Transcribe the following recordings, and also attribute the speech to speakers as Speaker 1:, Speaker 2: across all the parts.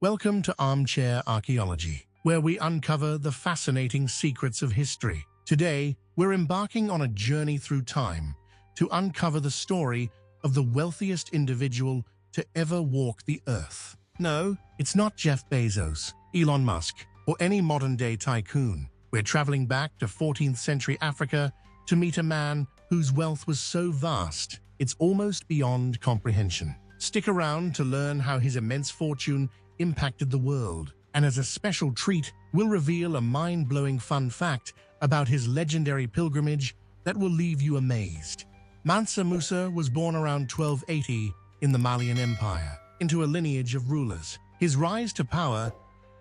Speaker 1: Welcome to Armchair Archaeology, where we uncover the fascinating secrets of history. Today, we're embarking on a journey through time to uncover the story of the wealthiest individual to ever walk the earth. No, it's not Jeff Bezos, Elon Musk, or any modern-day tycoon. We're traveling back to 14th century Africa to meet a man whose wealth was so vast, it's almost beyond comprehension. Stick around to learn how his immense fortune impacted the world, and as a special treat, we'll reveal a mind-blowing fun fact about his legendary pilgrimage that will leave you amazed. Mansa Musa was born around 1280 in the Malian Empire, into a lineage of rulers. His rise to power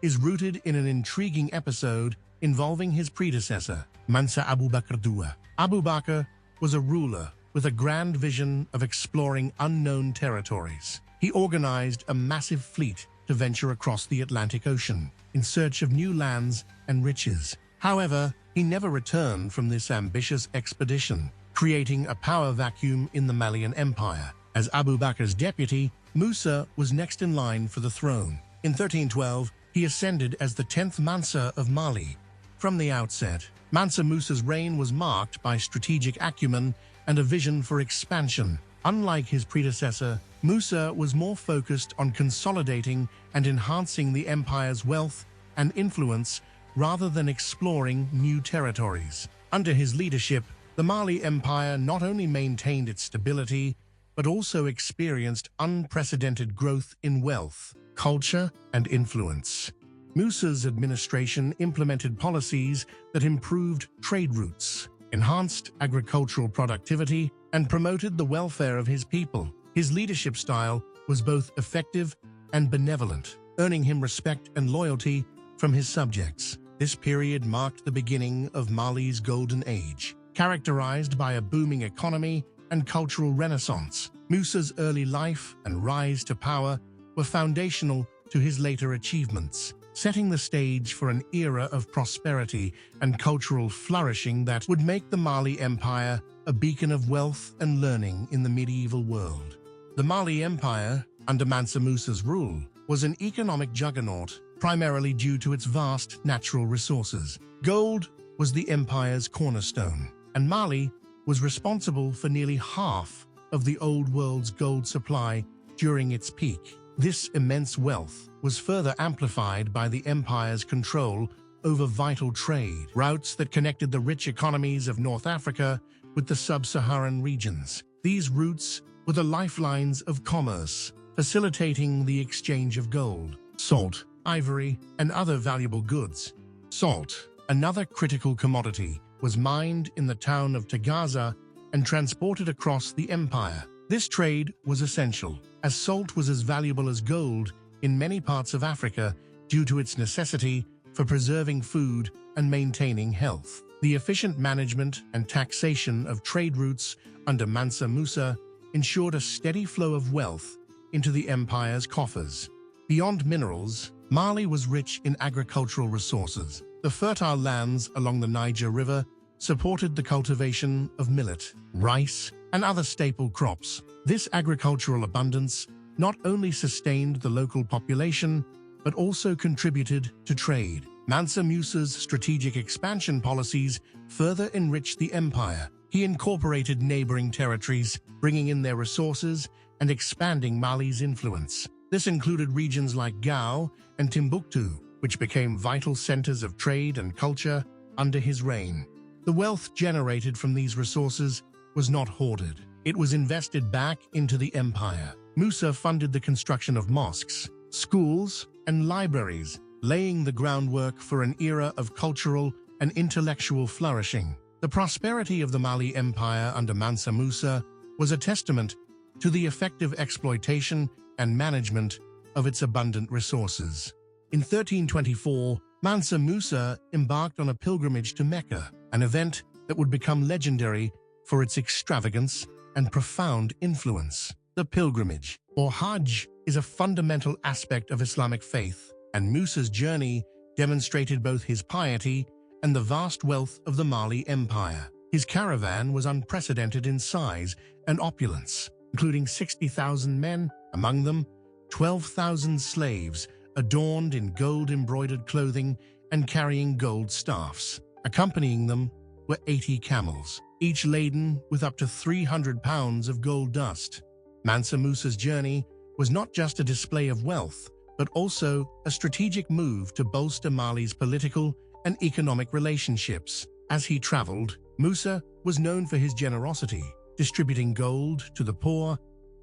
Speaker 1: is rooted in an intriguing episode involving his predecessor, Mansa Abu Bakr II. Abu Bakr was a ruler with a grand vision of exploring unknown territories. He organized a massive fleet to venture across the Atlantic Ocean in search of new lands and riches. However, he never returned from this ambitious expedition, creating a power vacuum in the Malian Empire. As Abu Bakr's deputy, Musa was next in line for the throne. In 1312, he ascended as the 10th Mansa of Mali. From the outset, Mansa Musa's reign was marked by strategic acumen and a vision for expansion. Unlike his predecessor, Musa was more focused on consolidating and enhancing the empire's wealth and influence rather than exploring new territories. Under his leadership, the Mali Empire not only maintained its stability, but also experienced unprecedented growth in wealth, culture, and influence. Musa's administration implemented policies that improved trade routes, enhanced agricultural productivity, and promoted the welfare of his people. His leadership style was both effective and benevolent, earning him respect and loyalty from his subjects. This period marked the beginning of Mali's golden age, characterized by a booming economy and cultural renaissance. Musa's early life and rise to power were foundational to his later achievements, setting the stage for an era of prosperity and cultural flourishing that would make the Mali Empire a beacon of wealth and learning in the medieval world. The Mali Empire, under Mansa Musa's rule, was an economic juggernaut, primarily due to its vast natural resources. Gold was the empire's cornerstone, and Mali was responsible for nearly half of the Old World's gold supply during its peak. This immense wealth was further amplified by the empire's control over vital trade routes that connected the rich economies of North Africa with the sub-Saharan regions. These routes were the lifelines of commerce, facilitating the exchange of gold, salt, ivory, and other valuable goods. Salt, another critical commodity, was mined in the town of Tagaza and transported across the empire. This trade was essential, as salt was as valuable as gold in many parts of Africa due to its necessity for preserving food and maintaining health. The efficient management and taxation of trade routes under Mansa Musa ensured a steady flow of wealth into the empire's coffers. Beyond minerals, Mali was rich in agricultural resources. The fertile lands along the Niger River supported the cultivation of millet, rice, and other staple crops. This agricultural abundance not only sustained the local population, but also contributed to trade. Mansa Musa's strategic expansion policies further enriched the empire. He incorporated neighboring territories, bringing in their resources and expanding Mali's influence. This included regions like Gao and Timbuktu, which became vital centers of trade and culture under his reign. The wealth generated from these resources was not hoarded. It was invested back into the empire. Musa funded the construction of mosques, schools, and libraries, laying the groundwork for an era of cultural and intellectual flourishing. The prosperity of the Mali Empire under Mansa Musa was a testament to the effective exploitation and management of its abundant resources. In 1324, Mansa Musa embarked on a pilgrimage to Mecca, an event that would become legendary for its extravagance and profound influence. The pilgrimage, or Hajj, is a fundamental aspect of Islamic faith, and Musa's journey demonstrated both his piety and the vast wealth of the Mali Empire. His caravan was unprecedented in size and opulence, including 60,000 men, among them 12,000 slaves, adorned in gold-embroidered clothing and carrying gold staffs. Accompanying them were 80 camels, each laden with up to 300 pounds of gold dust. Mansa Musa's journey was not just a display of wealth, but also a strategic move to bolster Mali's political and economic relationships. As he traveled, Musa was known for his generosity, distributing gold to the poor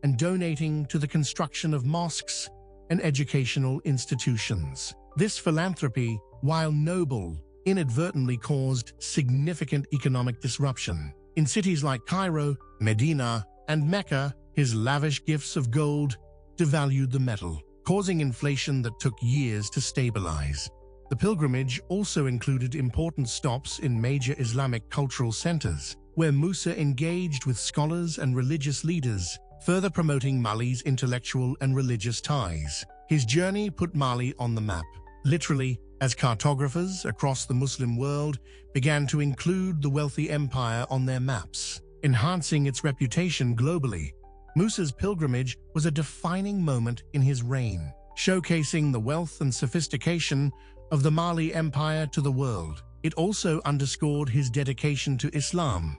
Speaker 1: and donating to the construction of mosques and educational institutions. This philanthropy, while noble, inadvertently caused significant economic disruption. In cities like Cairo, Medina, and Mecca, his lavish gifts of gold devalued the metal, causing inflation that took years to stabilize. The pilgrimage also included important stops in major Islamic cultural centers, where Musa engaged with scholars and religious leaders, further promoting Mali's intellectual and religious ties. His journey put Mali on the map, literally, as cartographers across the Muslim world began to include the wealthy empire on their maps, enhancing its reputation globally. Musa's pilgrimage was a defining moment in his reign, showcasing the wealth and sophistication of the Mali Empire to the world. It also underscored his dedication to Islam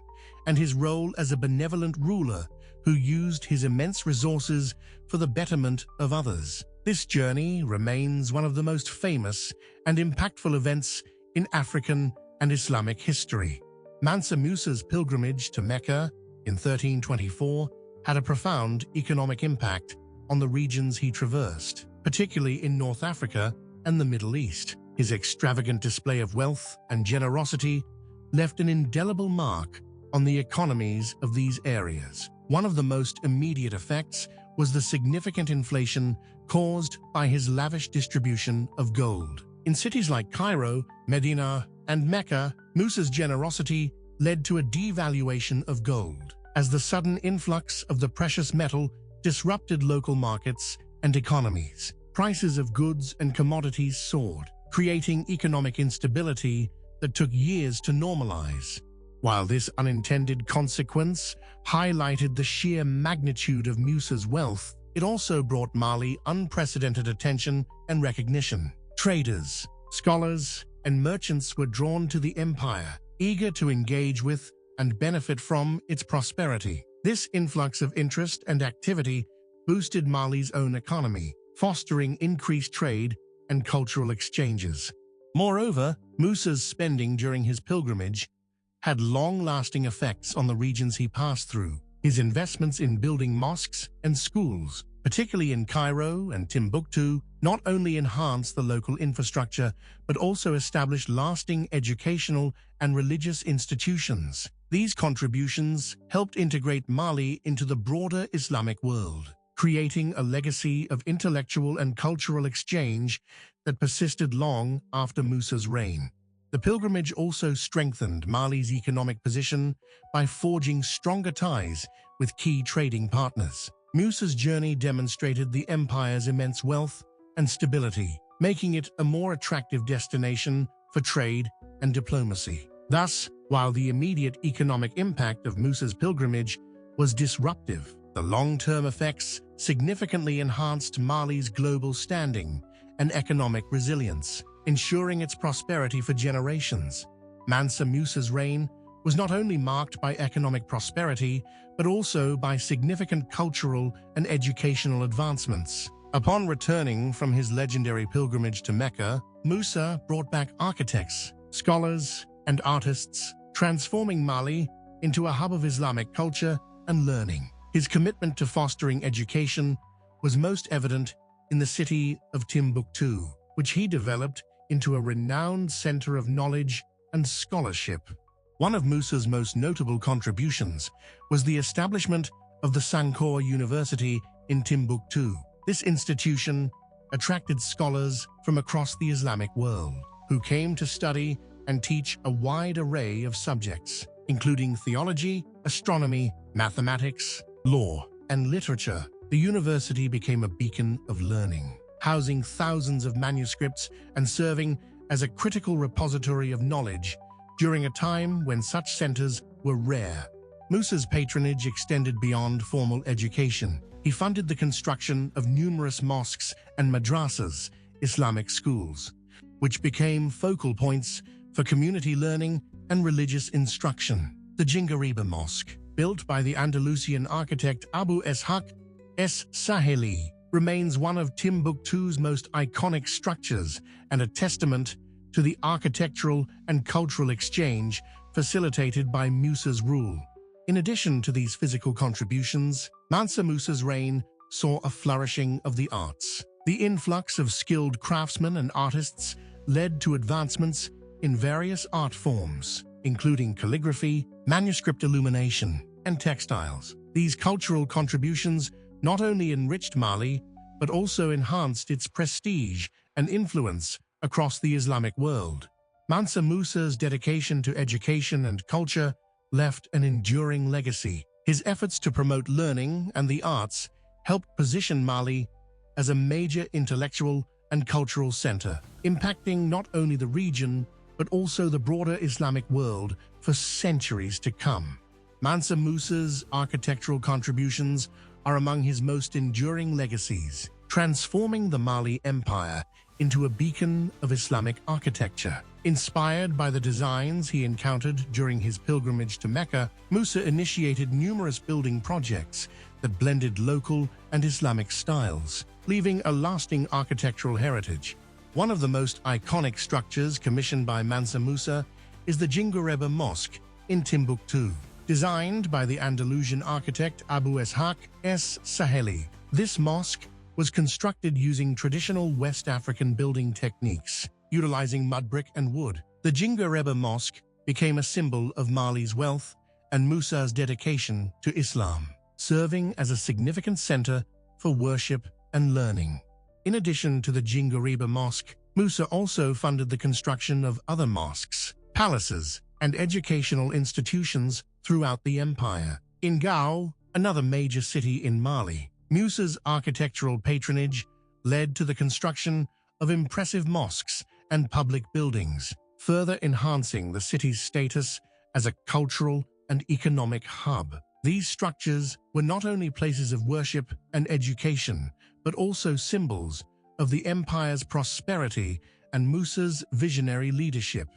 Speaker 1: and his role as a benevolent ruler who used his immense resources for the betterment of others. This journey remains one of the most famous and impactful events in African and Islamic history. Mansa Musa's pilgrimage to Mecca in 1324 had a profound economic impact on the regions he traversed, particularly in North Africa and the Middle East. His extravagant display of wealth and generosity left an indelible mark on the economies of these areas. One of the most immediate effects was the significant inflation caused by his lavish distribution of gold. In cities like Cairo, Medina, and Mecca, Musa's generosity led to a devaluation of gold, as the sudden influx of the precious metal disrupted local markets and economies. Prices of goods and commodities soared, creating economic instability that took years to normalize. While this unintended consequence highlighted the sheer magnitude of Musa's wealth, it also brought Mali unprecedented attention and recognition. Traders, scholars, and merchants were drawn to the empire, eager to engage with and benefit from its prosperity. This influx of interest and activity boosted Mali's own economy, fostering increased trade and cultural exchanges. Moreover, Musa's spending during his pilgrimage had long-lasting effects on the regions he passed through. His investments in building mosques and schools, particularly in Cairo and Timbuktu, not only enhanced the local infrastructure but also established lasting educational and religious institutions. These contributions helped integrate Mali into the broader Islamic world, creating a legacy of intellectual and cultural exchange that persisted long after Musa's reign. The pilgrimage also strengthened Mali's economic position by forging stronger ties with key trading partners. Musa's journey demonstrated the empire's immense wealth and stability, making it a more attractive destination for trade and diplomacy. Thus, while the immediate economic impact of Musa's pilgrimage was disruptive, the long-term effects significantly enhanced Mali's global standing and economic resilience, ensuring its prosperity for generations. Mansa Musa's reign was not only marked by economic prosperity, but also by significant cultural and educational advancements. Upon returning from his legendary pilgrimage to Mecca, Musa brought back architects, scholars, and artists, transforming Mali into a hub of Islamic culture and learning. His commitment to fostering education was most evident in the city of Timbuktu, which he developed into a renowned center of knowledge and scholarship. One of Musa's most notable contributions was the establishment of the Sankore University in Timbuktu. This institution attracted scholars from across the Islamic world, who came to study and teach a wide array of subjects, including theology, astronomy, mathematics, law, and literature. The university became a beacon of learning, housing thousands of manuscripts and serving as a critical repository of knowledge during a time when such centers were rare. Musa's patronage extended beyond formal education. He funded the construction of numerous mosques and madrasas, Islamic schools, which became focal points for community learning and religious instruction. The Djingareba Mosque, built by the Andalusian architect Abu Ishaq es-Sahili, remains one of Timbuktu's most iconic structures and a testament to the architectural and cultural exchange facilitated by Musa's rule. In addition to these physical contributions, Mansa Musa's reign saw a flourishing of the arts. The influx of skilled craftsmen and artists led to advancements in various art forms, including calligraphy, manuscript illumination, and textiles. These cultural contributions not only enriched Mali, but also enhanced its prestige and influence across the Islamic world. Mansa Musa's dedication to education and culture left an enduring legacy. His efforts to promote learning and the arts helped position Mali as a major intellectual and cultural center, impacting not only the region, but also the broader Islamic world for centuries to come. Mansa Musa's architectural contributions are among his most enduring legacies, transforming the Mali Empire into a beacon of Islamic architecture. Inspired by the designs he encountered during his pilgrimage to Mecca, Musa initiated numerous building projects that blended local and Islamic styles, leaving a lasting architectural heritage. One of the most iconic structures commissioned by Mansa Musa is the Djingareba Mosque in Timbuktu. Designed by the Andalusian architect Abu Ishaq es-Sahili, this mosque was constructed using traditional West African building techniques, utilizing mud brick and wood. The Djingareba Mosque became a symbol of Mali's wealth and Musa's dedication to Islam, serving as a significant center for worship and learning. In addition to the Djingareba Mosque, Musa also funded the construction of other mosques, palaces, and educational institutions throughout the empire. In Gao, another major city in Mali, Musa's architectural patronage led to the construction of impressive mosques and public buildings, further enhancing the city's status as a cultural and economic hub. These structures were not only places of worship and education, but also symbols of the empire's prosperity and Musa's visionary leadership.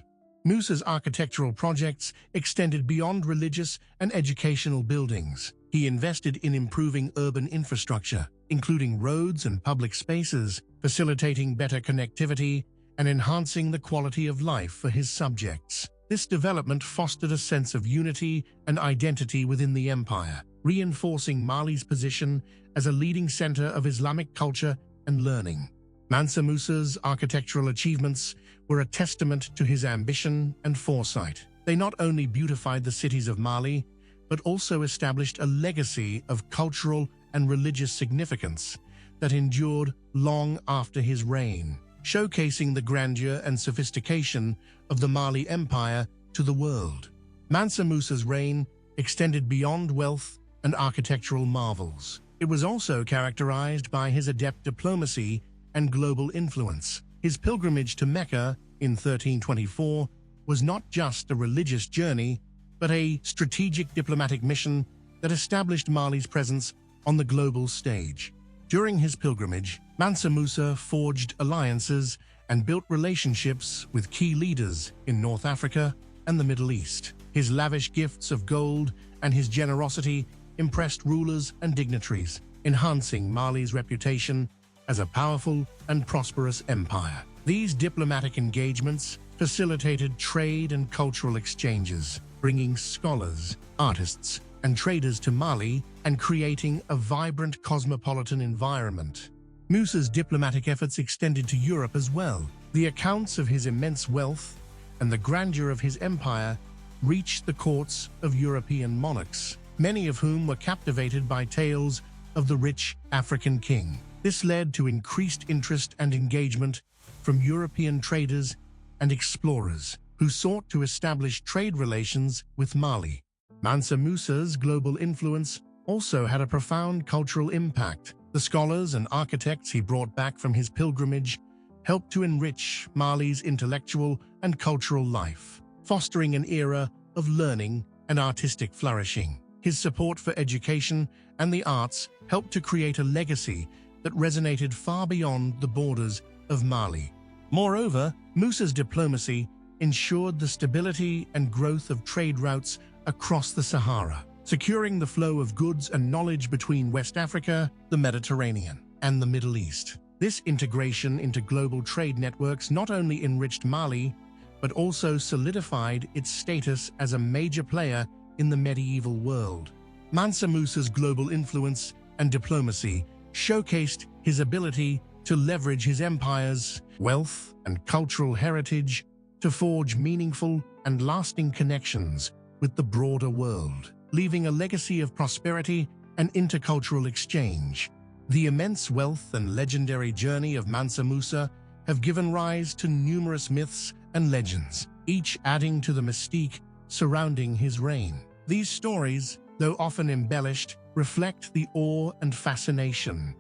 Speaker 1: Musa's architectural projects extended beyond religious and educational buildings. He invested in improving urban infrastructure, including roads and public spaces, facilitating better connectivity and enhancing the quality of life for his subjects. This development fostered a sense of unity and identity within the empire, reinforcing Mali's position as a leading center of Islamic culture and learning. Mansa Musa's architectural achievements were a testament to his ambition and foresight. They not only beautified the cities of Mali, but also established a legacy of cultural and religious significance that endured long after his reign, showcasing the grandeur and sophistication of the Mali Empire to the world. Mansa Musa's reign extended beyond wealth and architectural marvels. It was also characterized by his adept diplomacy and global influence. His pilgrimage to Mecca in 1324 was not just a religious journey, but a strategic diplomatic mission that established Mali's presence on the global stage. During his pilgrimage, Mansa Musa forged alliances and built relationships with key leaders in North Africa and the Middle East. His lavish gifts of gold and his generosity impressed rulers and dignitaries, enhancing Mali's reputation as a powerful and prosperous empire. These diplomatic engagements facilitated trade and cultural exchanges, bringing scholars, artists, and traders to Mali and creating a vibrant cosmopolitan environment. Musa's diplomatic efforts extended to Europe as well. The accounts of his immense wealth and the grandeur of his empire reached the courts of European monarchs, many of whom were captivated by tales of the rich African king. This led to increased interest and engagement from European traders and explorers who sought to establish trade relations with Mali. Mansa Musa's global influence also had a profound cultural impact. The scholars and architects he brought back from his pilgrimage helped to enrich Mali's intellectual and cultural life, fostering an era of learning and artistic flourishing. His support for education and the arts helped to create a legacy that resonated far beyond the borders of Mali. Moreover, Musa's diplomacy ensured the stability and growth of trade routes across the Sahara, securing the flow of goods and knowledge between West Africa, the Mediterranean, and the Middle East. This integration into global trade networks not only enriched Mali, but also solidified its status as a major player in the medieval world. Mansa Musa's global influence and diplomacy showcased his ability to leverage his empire's wealth and cultural heritage to forge meaningful and lasting connections with the broader world, leaving a legacy of prosperity and intercultural exchange. The immense wealth and legendary journey of Mansa Musa have given rise to numerous myths and legends, each adding to the mystique surrounding his reign. These stories, though often embellished, reflect the awe and fascination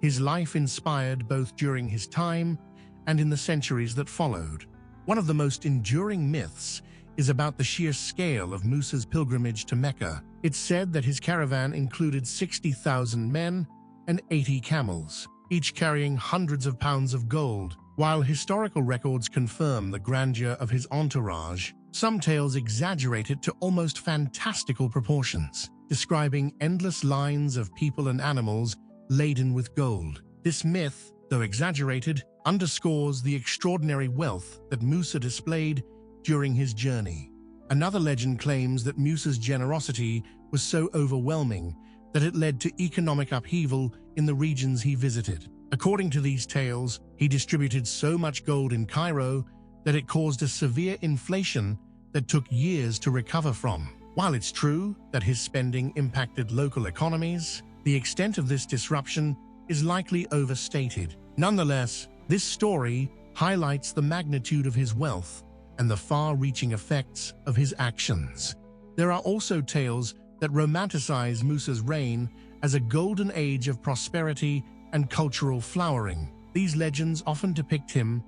Speaker 1: his life inspired both during his time and in the centuries that followed. One of the most enduring myths is about the sheer scale of Musa's pilgrimage to Mecca. It's said that his caravan included 60,000 men and 80 camels, each carrying hundreds of pounds of gold. While historical records confirm the grandeur of his entourage, some tales exaggerate it to almost fantastical proportions, describing endless lines of people and animals laden with gold. This myth, though exaggerated, underscores the extraordinary wealth that Musa displayed during his journey. Another legend claims that Musa's generosity was so overwhelming that it led to economic upheaval in the regions he visited. According to these tales, he distributed so much gold in Cairo that it caused a severe inflation that took years to recover from. While it's true that his spending impacted local economies, the extent of this disruption is likely overstated. Nonetheless, this story highlights the magnitude of his wealth and the far-reaching effects of his actions. There are also tales that romanticize Musa's reign as a golden age of prosperity and cultural flowering. These legends often depict him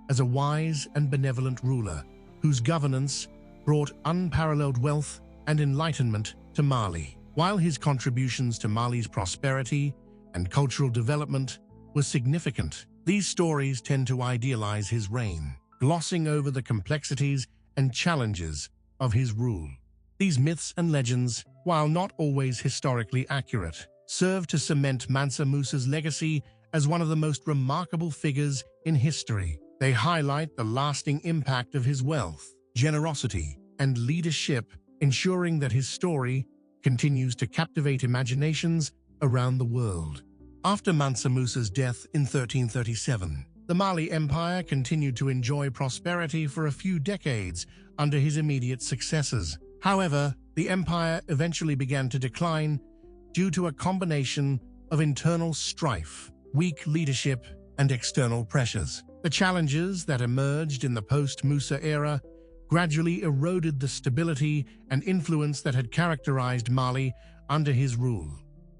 Speaker 1: as a wise and benevolent ruler whose governance brought unparalleled wealth and enlightenment to Mali. While his contributions to Mali's prosperity and cultural development were significant, these stories tend to idealize his reign, glossing over the complexities and challenges of his rule. These myths and legends, while not always historically accurate, serve to cement Mansa Musa's legacy as one of the most remarkable figures in history. They highlight the lasting impact of his wealth, generosity, and leadership, ensuring that his story continues to captivate imaginations around the world. After Mansa Musa's death in 1337, the Mali Empire continued to enjoy prosperity for a few decades under his immediate successors. However, the empire eventually began to decline due to a combination of internal strife, weak leadership, and external pressures. The challenges that emerged in the post-Musa era gradually eroded the stability and influence that had characterized Mali under his rule.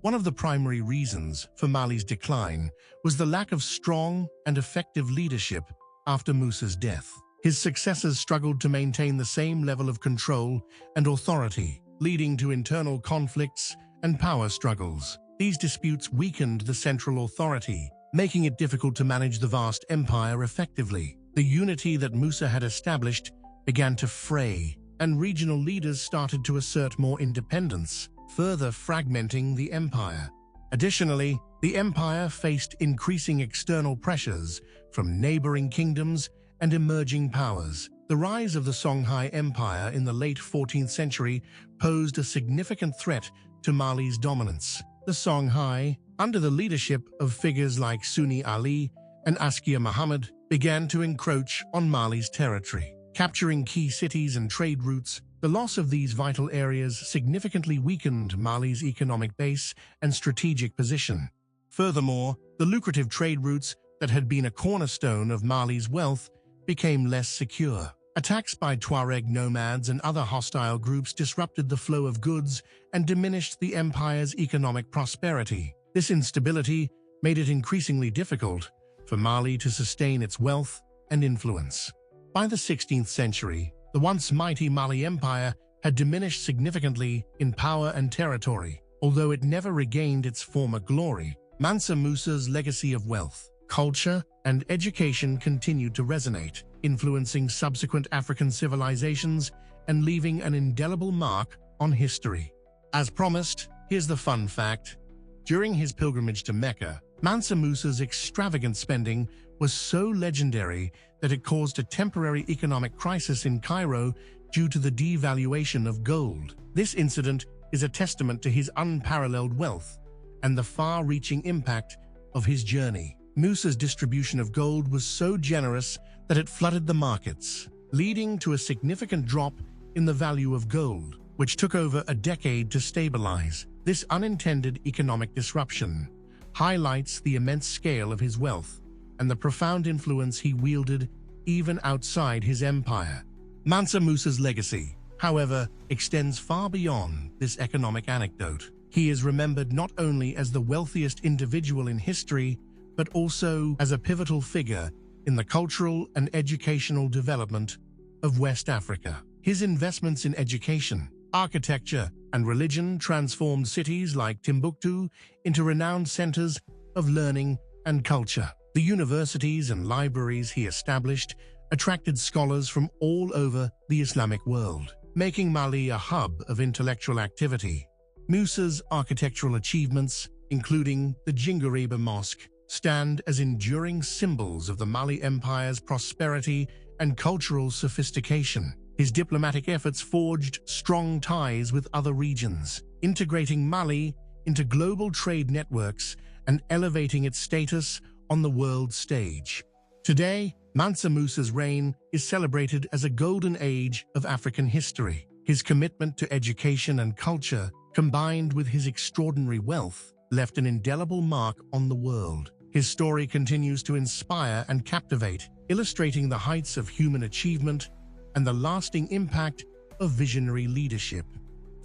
Speaker 1: One of the primary reasons for Mali's decline was the lack of strong and effective leadership after Musa's death. His successors struggled to maintain the same level of control and authority, leading to internal conflicts and power struggles. These disputes weakened the central authority, making it difficult to manage the vast empire effectively. The unity that Musa had established began to fray, and regional leaders started to assert more independence, further fragmenting the empire. Additionally, the empire faced increasing external pressures from neighboring kingdoms and emerging powers. The rise of the Songhai Empire in the late 14th century posed a significant threat to Mali's dominance. The Songhai, under the leadership of figures like Sunni Ali and Askia Muhammad, began to encroach on Mali's territory, capturing key cities and trade routes. The loss of these vital areas significantly weakened Mali's economic base and strategic position. Furthermore, the lucrative trade routes that had been a cornerstone of Mali's wealth became less secure. Attacks by Tuareg nomads and other hostile groups disrupted the flow of goods and diminished the empire's economic prosperity. This instability made it increasingly difficult for Mali to sustain its wealth and influence. By the 16th century, the once mighty Mali Empire had diminished significantly in power and territory. Although it never regained its former glory, Mansa Musa's legacy of wealth, culture, and education continued to resonate, influencing subsequent African civilizations and leaving an indelible mark on history. As promised, here's the fun fact. During his pilgrimage to Mecca, Mansa Musa's extravagant spending was so legendary that it caused a temporary economic crisis in Cairo due to the devaluation of gold. This incident is a testament to his unparalleled wealth and the far-reaching impact of his journey. Musa's distribution of gold was so generous that it flooded the markets, leading to a significant drop in the value of gold, which took over a decade to stabilize. This unintended economic disruption highlights the immense scale of his wealth and the profound influence he wielded even outside his empire. Mansa Musa's legacy, however, extends far beyond this economic anecdote. He is remembered not only as the wealthiest individual in history, but also as a pivotal figure in the cultural and educational development of West Africa. His investments in education, architecture, and religion transformed cities like Timbuktu into renowned centers of learning and culture. The universities and libraries he established attracted scholars from all over the Islamic world, making Mali a hub of intellectual activity. Musa's architectural achievements, including the Jingariba Mosque, stand as enduring symbols of the Mali Empire's prosperity and cultural sophistication. His diplomatic efforts forged strong ties with other regions, integrating Mali into global trade networks and elevating its status on the world stage. Today, Mansa Musa's reign is celebrated as a golden age of African history. His commitment to education and culture, combined with his extraordinary wealth, left an indelible mark on the world. His story continues to inspire and captivate, illustrating the heights of human achievement and the lasting impact of visionary leadership.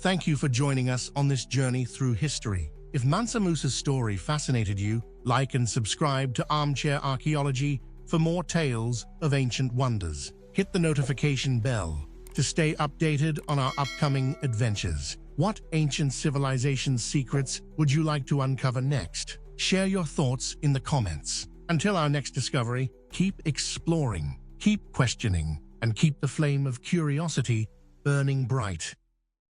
Speaker 1: Thank you for joining us on this journey through history. If Mansa Musa's story fascinated you, like and subscribe to Armchair Archaeology for more tales of ancient wonders. Hit the notification bell to stay updated on our upcoming adventures. What ancient civilization secrets would you like to uncover next? Share your thoughts in the comments. Until our next discovery, keep exploring, keep questioning, and keep the flame of curiosity burning bright.